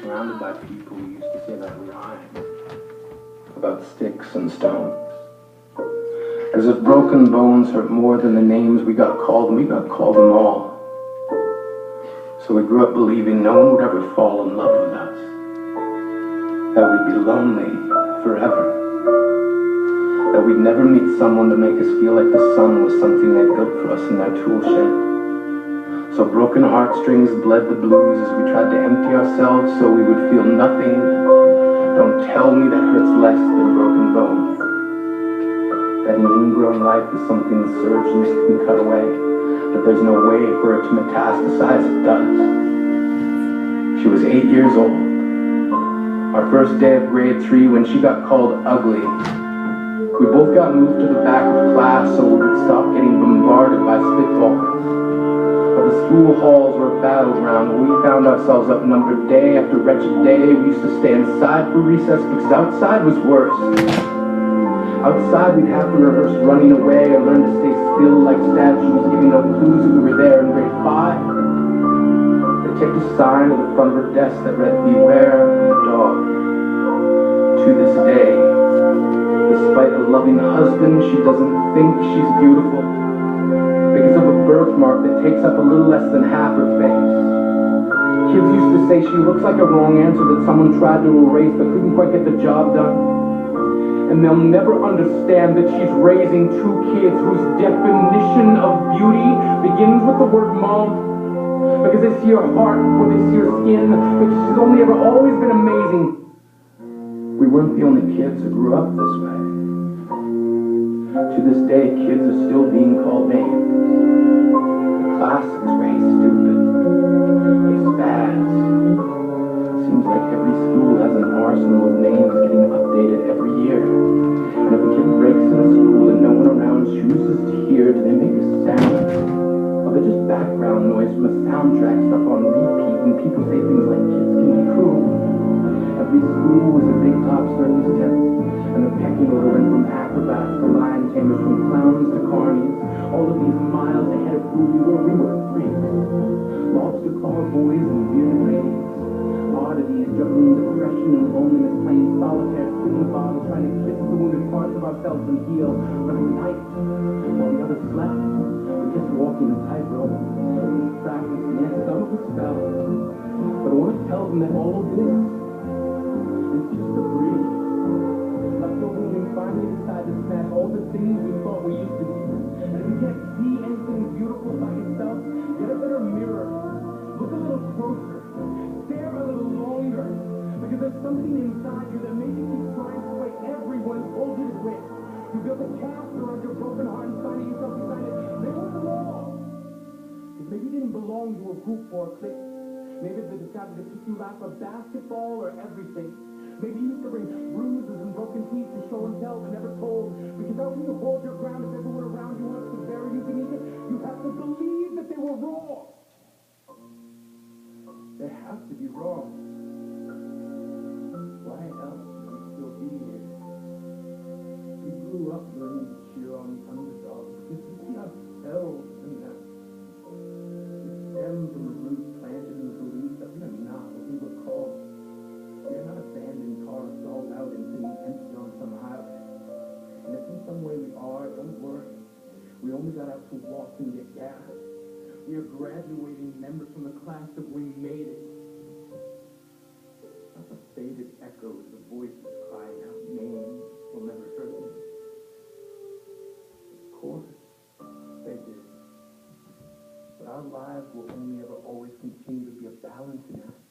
Surrounded by people who used to say that rhyme about sticks and stones. As if broken bones hurt more than the names we got called, and we got called them all. So we grew up believing no one would ever fall in love with us, that we'd be lonely forever, that we'd never meet someone to make us feel like the sun was something they built for us in their tool shed. So broken heartstrings bled the blues as we tried to empty ourselves so we would feel nothing. Don't tell me that hurts less than a broken bone. That an ingrown life is something the surgeons can cut away, that there's no way for it to metastasize, it does. She was 8 years old. Our first day of grade 3 when she got called ugly. We both got moved to the back of class so we would stop getting bombarded by spitballs. But the school halls were a battleground where we found ourselves outnumbered day after wretched day. We used to stay inside for recess because outside was worse. Outside we'd have to rehearse running away and learn to stay still like statues, giving no clues that we were there in grade 5. They taped a sign to the front of her desk that read, "Beware the dog." To this day, despite a loving husband, she doesn't think she's beautiful because of a birthmark that takes up a little less than half her face. Kids used to say she looks like a wrong answer that someone tried to erase but couldn't quite get the job done. And they'll never understand that she's raising 2 kids whose definition of beauty begins with the word mom, because they see her heart before they see her skin, because she's only ever always been amazing. We weren't the only kids who grew up this way. To this day, kids are still being called names. The classics were "Hey stupid," "Hey spaz." Seems like every school has an arsenal of names getting updated every year. And if a kid breaks in a school and no one around chooses to hear, do they make a sound? Or they're just background noise from a soundtrack stuck on repeat, and people say things like kids can be cruel. Every school was a big top circus tent, and the pecking order went from acrobats to lion tamers, from clowns to carnies, all of these miles ahead of who we were freaks. Lobster claw boys and bearded ladies, oddities juggling depression and loneliness, playing solitaire, spinning bottles, trying to kiss the wounded parts of ourselves and heal. But at night, while the others slept, we kept walking a tightrope, practice, yes, some of us fell. But I want to tell them that all of this is just a breeze. Left over when we finally decided to smash all the things we thought we used to be. And if you can't see anything beautiful by yourself, get a better mirror. Look a little closer. Stare a little longer. Because there's something inside you that makes you keep trying to fight everyone told you to quit. You built a castle around your broken heart and finding yourself beside it. They weren't wrong. Because maybe you didn't belong to a group or a clique. Maybe they decided to pick you out for basketball or everything. Maybe you used to bring bruises and broken teeth to show and tell but never told. Because how can you hold your ground if everyone around you wants to bury you beneath it? You have to believe that they were wrong. They have to be wrong. Why else would we still be here? We grew up learning to cheer on the underdog because we see ourselves in that. We stem from the root planted in the belief that we are not what we were called. We are not abandoned cars stalled out and sitting empty on some highway. And if in some way we are, don't worry. We only got out to walk and get gas. We are graduating members from the class that we made it. Not the faded echoes of voices crying out names will never hurt me. Of course, they did. But our lives will only ever always continue to be a balancing act.